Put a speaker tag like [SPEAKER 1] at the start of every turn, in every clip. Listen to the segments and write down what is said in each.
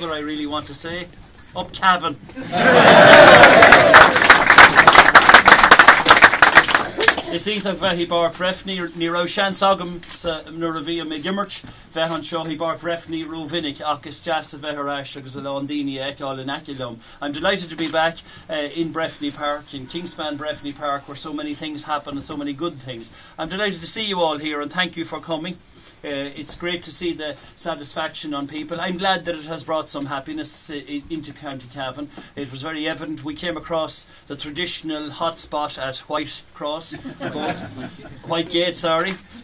[SPEAKER 1] what I really want to say. Up Cavan. Is either bheith bar brefni ní ró seansagam sa nuair a bhí a mé gimmert bheith an seo hí bar brefni ró vinnic agus jazz a bheith arás agus a Londini eáil in Aculum. I'm delighted to be back in Breffni Park, in Kingspan Breffni Park, where so many things happen and so many good things. I'm delighted to see you all here and thank you for coming. It's great to see the satisfaction on people. I'm glad that it has brought some happiness into County Cavan. It was very evident. We came across the traditional hotspot at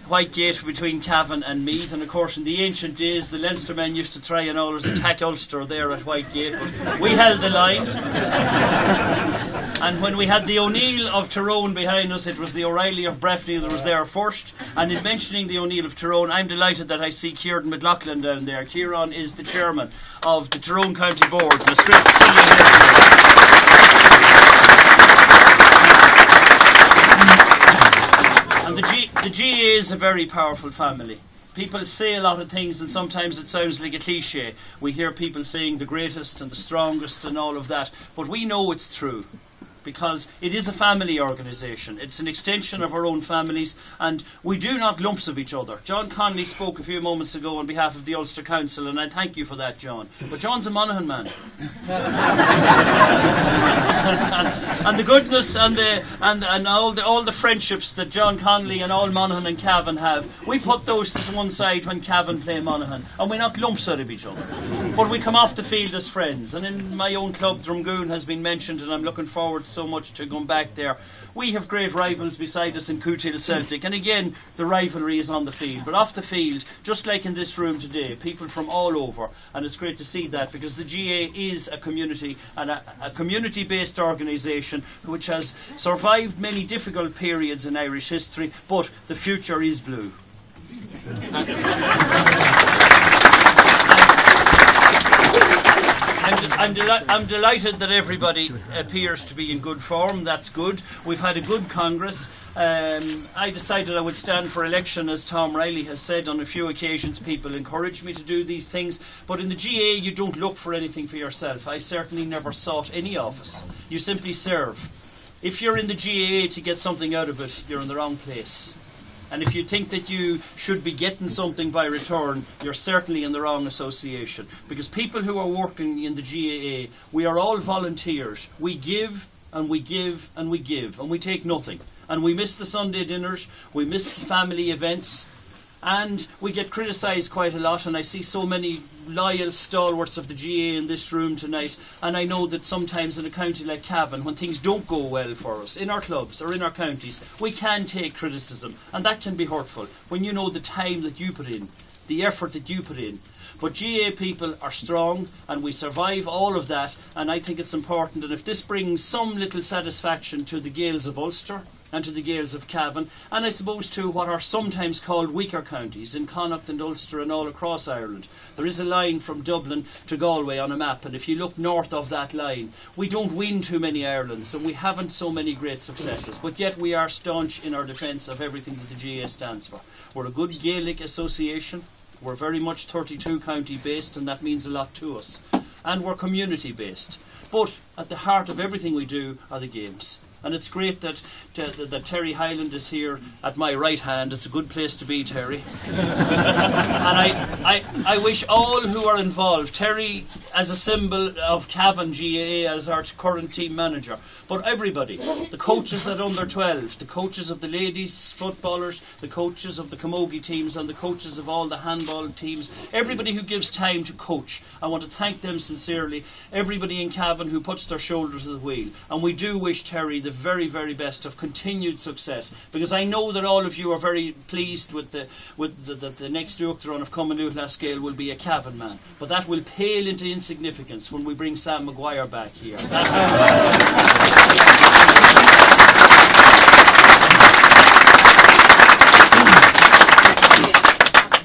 [SPEAKER 1] White Gate between Cavan and Meath. And of course, in the ancient days, the Leinster men used to try and always attack Ulster there at White Gate, but we held the line. And when we had the O'Neill of Tyrone behind us, it was the O'Reilly of Breffni that was there first. And in mentioning the O'Neill of Tyrone, I'm delighted that I see Kieran McLaughlin down there. Kieran is the chairman of the Tyrone County Board. And it's great to see you here. And the GA is a very powerful family. People say a lot of things and sometimes it sounds like a cliche. We hear people saying the greatest and the strongest and all of that. But we know it's true, because it is a family organisation. It's an extension of our own families, and we do not lumps of each other. John Connolly spoke a few moments ago on behalf of the Ulster Council, and I thank you for that, John. But John's a Monaghan man. And the goodness and all the friendships that John Connolly and all Monaghan and Cavan have, we put those to one side when Cavan play Monaghan, and we knock lumps out of each other. But we come off the field as friends. And in my own club, Drumgoon has been mentioned, and I'm looking forward so much to going back there. We have great rivals beside us in Cootehill Celtic, and again the rivalry is on the field, but off the field, just like in this room today, people from all over, and it's great to see that, because the GA is a community and a community-based organisation which has survived many difficult periods in Irish history, but the future is blue. I'm delighted that everybody appears to be in good form. That's good. We've had a good Congress. I decided I would stand for election, as Tom Riley has said on a few occasions. People encourage me to do these things. But in the GA, you don't look for anything for yourself. I certainly never sought any office. You simply serve. If you're in the GA to get something out of it, you're in the wrong place. And if you think that you should be getting something by return, you're certainly in the wrong association. Because people who are working in the GAA, we are all volunteers. We give and we give and we give, and we take nothing. And we miss the Sunday dinners, we miss the family events, and we get criticised quite a lot. And I see so many loyal stalwarts of the GA in this room tonight, and I know that sometimes in a county like Cavan, when things don't go well for us in our clubs or in our counties, we can take criticism, and that can be hurtful when you know the time that you put in, the effort that you put in. But GA people are strong, and we survive all of that, and I think it's important. And if this brings some little satisfaction to the Gaels of Ulster and to the Gaels of Cavan, and I suppose to what are sometimes called weaker counties in Connacht and Ulster and all across Ireland. There is a line from Dublin to Galway on a map, and if you look north of that line, we don't win too many Irelands, and we haven't so many great successes, but yet we are staunch in our defence of everything that the GA stands for. We're a good Gaelic association. We're very much 32 county based, and that means a lot to us. And we're community based. But at the heart of everything we do are the games. And it's great that Terry Hyland is here at my right hand. It's a good place to be, Terry. And I wish all who are involved, Terry as a symbol of Cavan GAA as our current team manager, but everybody, the coaches at under 12, the coaches of the ladies footballers, the coaches of the camogie teams, and the coaches of all the handball teams, everybody who gives time to coach, I want to thank them sincerely. Everybody in Cavan who puts their shoulder to the wheel. And we do wish Terry the very, very best of continued success, because I know that all of you are very pleased with the next Uachtaran of Cumann scale will be a Cavan man, but that will pale into insignificance when we bring Sam Maguire back here.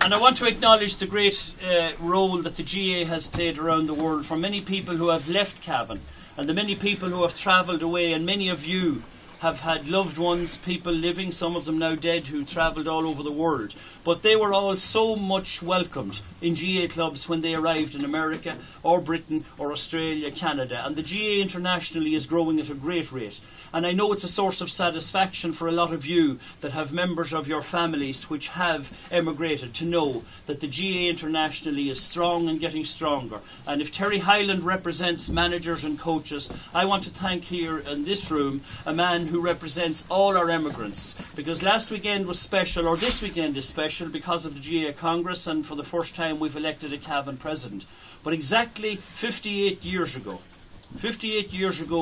[SPEAKER 1] And I want to acknowledge the great role that the GA has played around the world for many people who have left Cavan, and the many people who have travelled away, and many of you have had loved ones, people living, some of them now dead, who travelled all over the world. But they were all so much welcomed in GA clubs when they arrived in America or Britain or Australia, Canada. And the GA internationally is growing at a great rate. And I know it's a source of satisfaction for a lot of you that have members of your families which have emigrated to know that the GA internationally is strong and getting stronger. And if Terry Hyland represents managers and coaches, I want to thank here in this room a man who represents all our emigrants. Because last weekend was special, or this weekend is special, because of the GA Congress, and for the first time we've elected a Cavan president. But exactly 58 years ago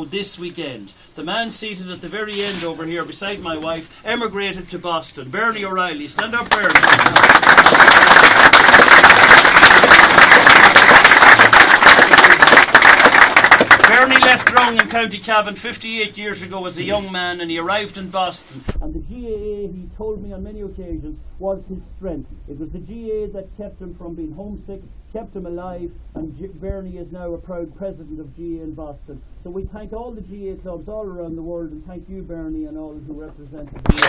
[SPEAKER 1] this weekend, the man seated at the very end over here beside my wife emigrated to Boston. Bernie O'Reilly. Stand up, Bernie. Bernie left Drung in County Cavan 58 years ago as a young man, and he arrived in Boston. And the GAA, he told me on many occasions, was his strength. It was the GAA that kept him from being homesick, kept him alive, and Bernie is now a proud president of GAA in Boston. So we thank all the GAA clubs all around the world, and thank you, Bernie, and all who represent the GAA.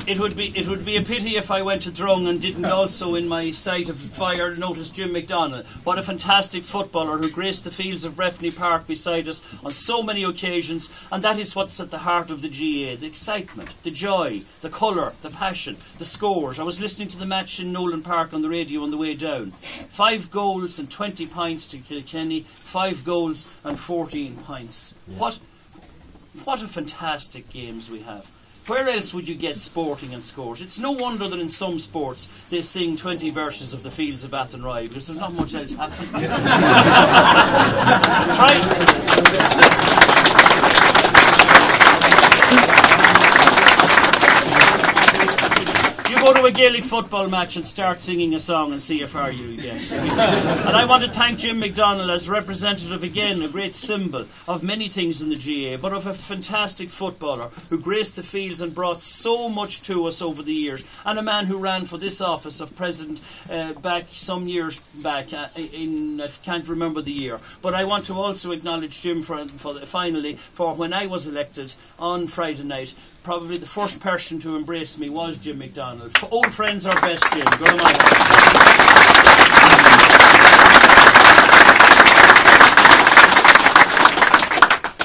[SPEAKER 1] It would be a pity if I went to Drung and didn't also, in my sight of fire, notice Jim McDonald. What a fantastic footballer who graced the fields of Breffni Park beside us on so many occasions, and that is what's at the heart of the GAA: the excitement, the joy, the colour, the passion, the scores. I was listening to the match in Nolan Park on the radio on the way down. 5 goals and 20 points to Kilkenny, 5 goals and 14 points. Yeah. What a fantastic games we have. Where else would you get sporting and scores? It's no wonder that in some sports they sing 20 verses of the Fields of Athenry, because there's not much else happening. Go to a Gaelic football match and start singing a song and see how far you get. And I want to thank Jim McDonald as representative, again, a great symbol of many things in the GAA, but of a fantastic footballer who graced the fields and brought so much to us over the years, and a man who ran for this office of president back some years back, I can't remember the year. But I want to also acknowledge Jim finally for when I was elected on Friday night. Probably the first person to embrace me was Jim McDonald. Old friends are best, Jim. Go to my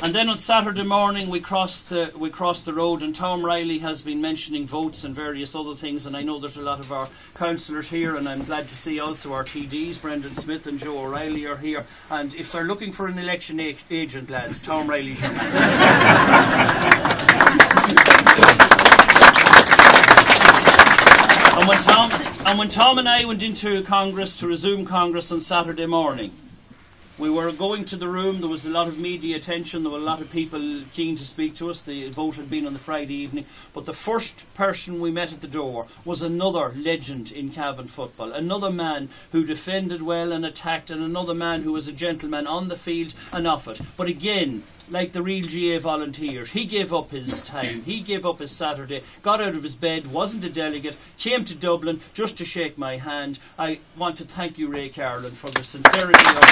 [SPEAKER 1] And then on Saturday morning we crossed the road, and Tom Riley has been mentioning votes and various other things, and I know there's a lot of our councillors here, and I'm glad to see also our TDs, Brendan Smith and Joe O'Reilly, are here. And if they're looking for an election agent, lads, Tom Riley's your man. And when Tom and I went into Congress to resume Congress on Saturday morning, we were going to the room. There was a lot of media attention. There were a lot of people keen to speak to us. The vote had been on the Friday evening. But the first person we met at the door was another legend in Cavan football. Another man who defended well and attacked, and another man who was a gentleman on the field and off it. But again, like the real GA volunteers, he gave up his time, he gave up his Saturday, got out of his bed, wasn't a delegate, came to Dublin just to shake my hand. I want to thank you, Ray Carlin, for the sincerity of your...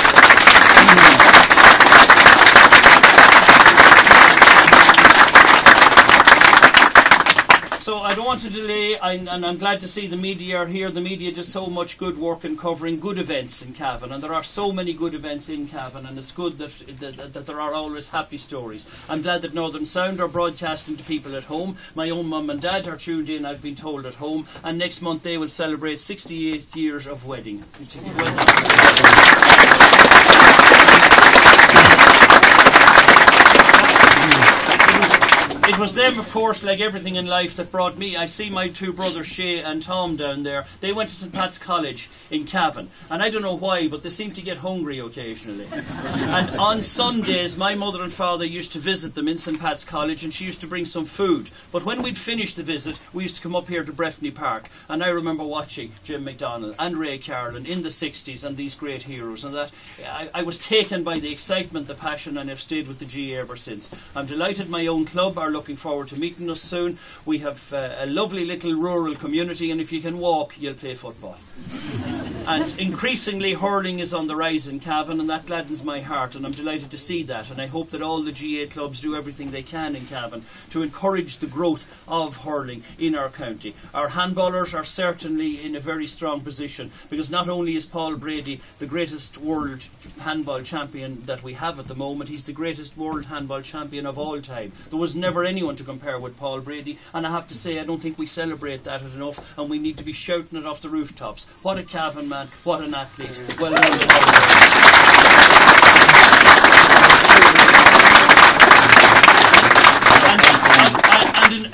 [SPEAKER 1] So I don't want to delay, and I'm glad to see the media are here. The media does so much good work in covering good events in Cavan, and there are so many good events in Cavan, and it's good that there are always happy stories. I'm glad that Northern Sound are broadcasting to people at home. My own mum and dad are tuned in, I've been told, at home, and next month they will celebrate 68 years of wedding. It was them, of course, like everything in life, that brought me. I see my two brothers, Shay and Tom, down there. They went to St. Pat's College in Cavan. And I don't know why, but they seem to get hungry occasionally. And on Sundays, my mother and father used to visit them in St. Pat's College, and she used to bring some food. But when we'd finished the visit, we used to come up here to Breffni Park. And I remember watching Jim McDonald and Ray Carlin in the 60s and these great heroes. And that I was taken by the excitement, the passion, and I've stayed with the GA ever since. I'm delighted my own club are looking forward to meeting us soon. We have a lovely little rural community, and if you can walk, you'll play football. And increasingly hurling is on the rise in Cavan, and that gladdens my heart, and I'm delighted to see that, and I hope that all the GA clubs do everything they can in Cavan to encourage the growth of hurling in our county. Our handballers are certainly in a very strong position, because not only is Paul Brady the greatest world handball champion that we have at the moment, he's the greatest world handball champion of all time. There was never anyone to compare with Paul Brady, and I have to say I don't think we celebrate that enough, and we need to be shouting it off the rooftops. What a Cavan man, what an athlete. Well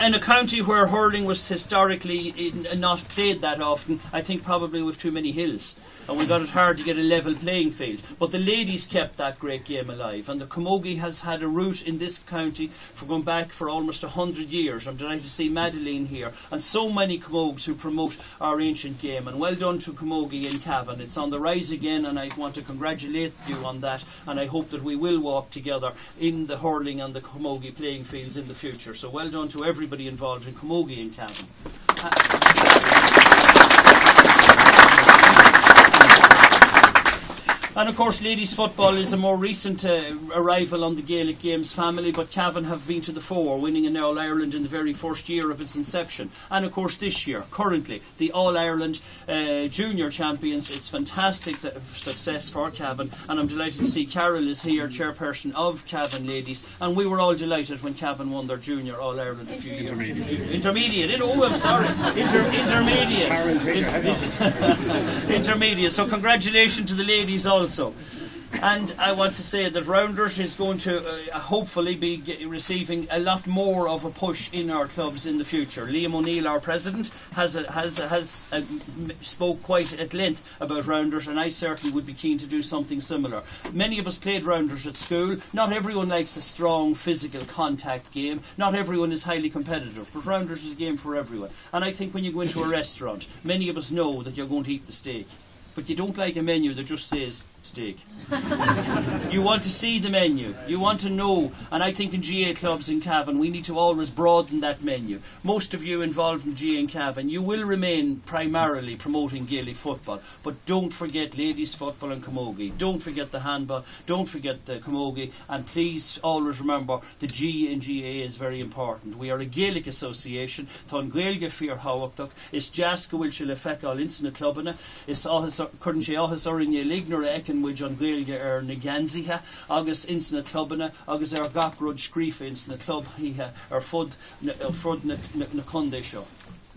[SPEAKER 1] in a county where hurling was historically not played that often, I think probably with too many hills, and we got it hard to get a level playing field. But the ladies kept that great game alive, and the camogie has had a root in this county for going back for almost 100 years. I'm delighted to see Madeleine here, and so many camogues who promote our ancient game, and well done to camogie in Cavan. It's on the rise again, and I want to congratulate you on that, and I hope that we will walk together in the hurling and the camogie playing fields in the future. So well done to everybody involved in camogie in Cavan. And of course ladies football is a more recent arrival on the Gaelic Games family, but Cavan have been to the fore, winning an All-Ireland in the very first year of its inception. And of course this year, currently, the All-Ireland Junior Champions. It's fantastic success for Cavan, and I'm delighted to see Carol is here, chairperson of Cavan Ladies, and we were all delighted when Cavan won their Junior All-Ireland a few years ago. Intermediate. Oh, I'm sorry. Intermediate. Intermediate. So congratulations to the ladies also. And I want to say that Rounders is going to hopefully be receiving a lot more of a push in our clubs in the future. Liam O'Neill, our president, has spoke quite at length about Rounders, and I certainly would be keen to do something similar. Many of us played Rounders at school. Not everyone likes a strong physical contact game. Not everyone is highly competitive, but Rounders is a game for everyone. And I think when you go into a restaurant, many of us know that you're going to eat the steak, but you don't like a menu that just says steak. You want to see the menu. You want to know. And I think in GA clubs in Cavan we need to always broaden that menu. Most of you involved in GA in Cavan, you will remain primarily promoting Gaelic football, but don't forget ladies football and camogie. Don't forget the handball. Don't forget the camogie. And please always remember the G in GA is very important. We are a Gaelic association. Thon Gaeilge Fearghail is Jaska Wilshire le Fearghail Insna Clubana is current sé áhas orinne lignor ekin which on Gaeilge Naganziha agus insna clubana agus gachrod scrífa insna club hiha fud na conde seo.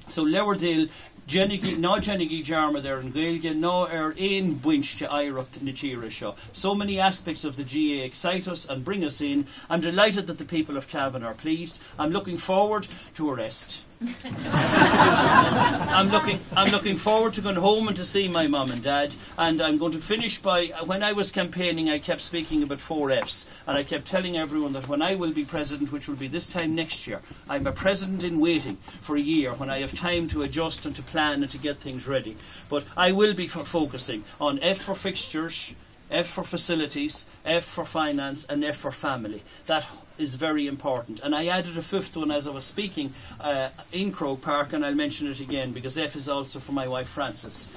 [SPEAKER 1] So Lewerdale Jenny Jarma there in Gaeilge, no ein buinch to Irecht na tíre seo. So many aspects of the GA excite us and bring us in. I'm delighted that the people of Cavan are pleased. I'm looking forward to a rest. I'm looking forward to going home and to see my mum and dad, and I'm going to finish by, when I was campaigning I kept speaking about 4 F's, and I kept telling everyone that when I will be president, which will be this time next year, I'm a president in waiting for a year when I have time to adjust and to plan and to get things ready. But I will be focusing on F for fixtures, F for facilities, F for finance, and F for family. That is very important. And I added a 5th one as I was speaking in Croke Park, and I'll mention it again because F is also for my wife Frances.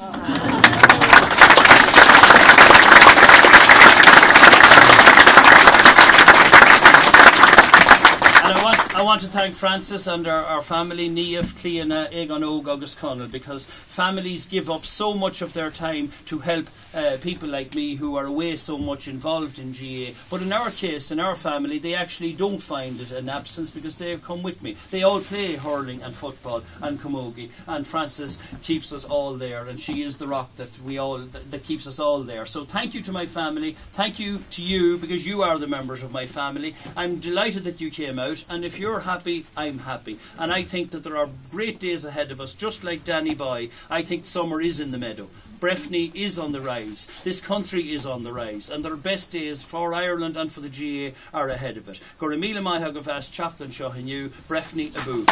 [SPEAKER 1] And I want to thank Frances and our family, Niamh, Cliana, Aogan, Agus Connell, because families give up so much of their time to help people like me who are away so much involved in GA. But in our case, in our family, they actually don't find it an absence because they have come with me. They all play hurling and football and camogie, and Frances keeps us all there, and she is the rock that that keeps us all there. So thank you to my family. Thank you to you, because you are the members of my family. I'm delighted that you came out, and if you're happy, I'm happy. And I think that there are great days ahead of us, just like Danny Boy. I think summer is in the meadow. Breffni is on the rise. This country is on the rise, and their best days for Ireland and for the GA are ahead of it. Goramila mai hagavas chaplan shohinu Breffni abu.